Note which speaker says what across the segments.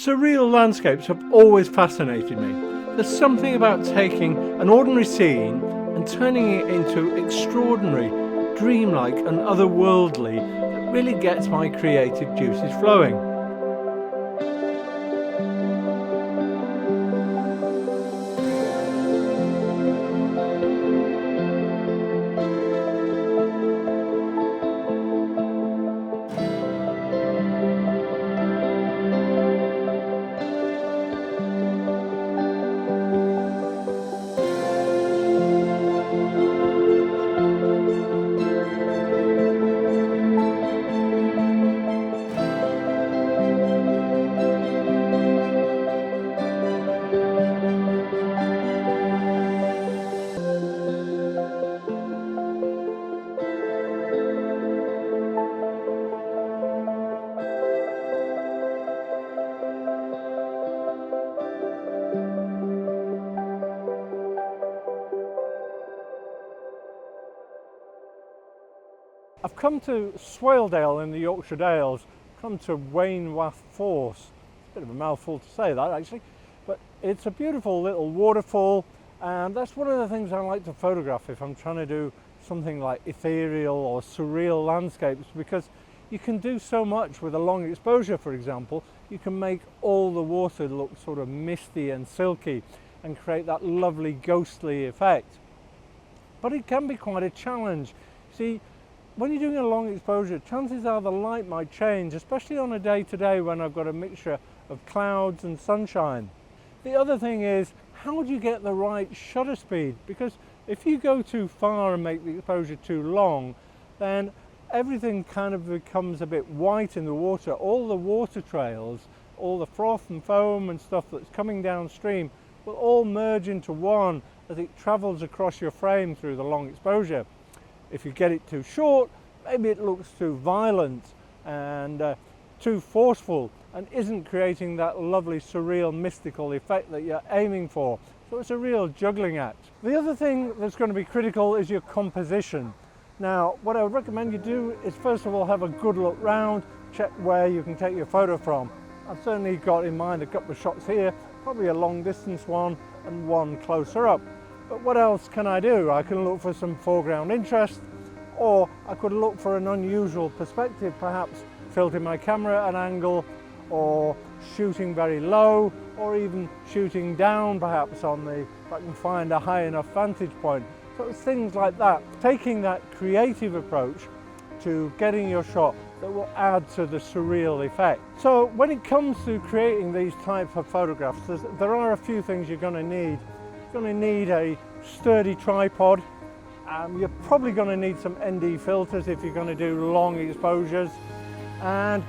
Speaker 1: Surreal landscapes have always fascinated me. There's something about taking an ordinary scene and turning it into extraordinary, dreamlike and otherworldly that really gets my creative juices flowing. I've come to Swaledale in the Yorkshire Dales, come to Wainwath Force. It's a bit of a mouthful to say that actually, but it's a beautiful little waterfall, and that's one of the things I like to photograph if I'm trying to do something like ethereal or surreal landscapes, because you can do so much with a long exposure. For example, you can make all the water look sort of misty and silky and create that lovely ghostly effect. But it can be quite a challenge. See, when you're doing a long exposure, chances are the light might change, especially on a day-to-day when I've got a mixture of clouds and sunshine. The other thing is, how do you get the right shutter speed? Because if you go too far and make the exposure too long, then everything kind of becomes a bit white in the water. All the water trails, all the froth and foam and stuff that's coming downstream will all merge into one as it travels across your frame through the long exposure. If you get it too short, maybe it looks too violent and too forceful and isn't creating that lovely surreal mystical effect that you're aiming for. So it's a real juggling act. The other thing that's going to be critical is your composition. Now, what I would recommend you do is first of all have a good look round, check where you can take your photo from. I've certainly got in mind a couple of shots here, probably a long distance one and one closer up. But what else can I do? I can look for some foreground interest, or I could look for an unusual perspective, perhaps tilting my camera at an angle, or shooting very low, or even shooting down perhaps if I can find a high enough vantage point. So it's things like that. Taking that creative approach to getting your shot that will add to the surreal effect. So when it comes to creating these types of photographs, there are a few things you're going to need. You're going to need a sturdy tripod. You're probably going to need some ND filters if you're going to do long exposures, and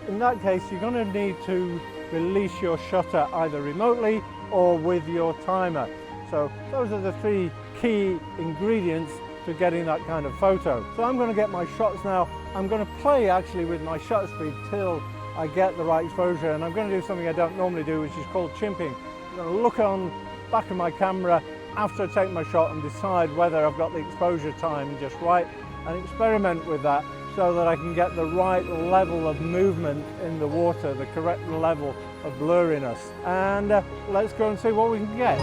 Speaker 1: in that case you're going to need to release your shutter either remotely or with your timer. So those are the three key ingredients to getting that kind of photo. So I'm going to get my shots now. I'm going to play actually with my shutter speed till I get the right exposure, and I'm going to do something I don't normally do, which is called chimping. I'm going to look on back of my camera after I take my shot and decide whether I've got the exposure time just right, and experiment with that so that I can get the right level of movement in the water, the correct level of blurriness. And let's go and see what we can get.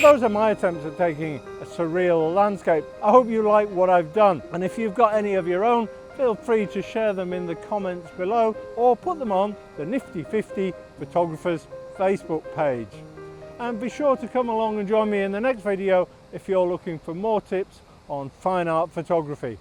Speaker 1: Those are my attempts at taking a surreal landscape. I hope you like what I've done, and if you've got any of your own, feel free to share them in the comments below or put them on the Nifty 50 Photographers Facebook page. And be sure to come along and join me in the next video if you're looking for more tips on fine art photography.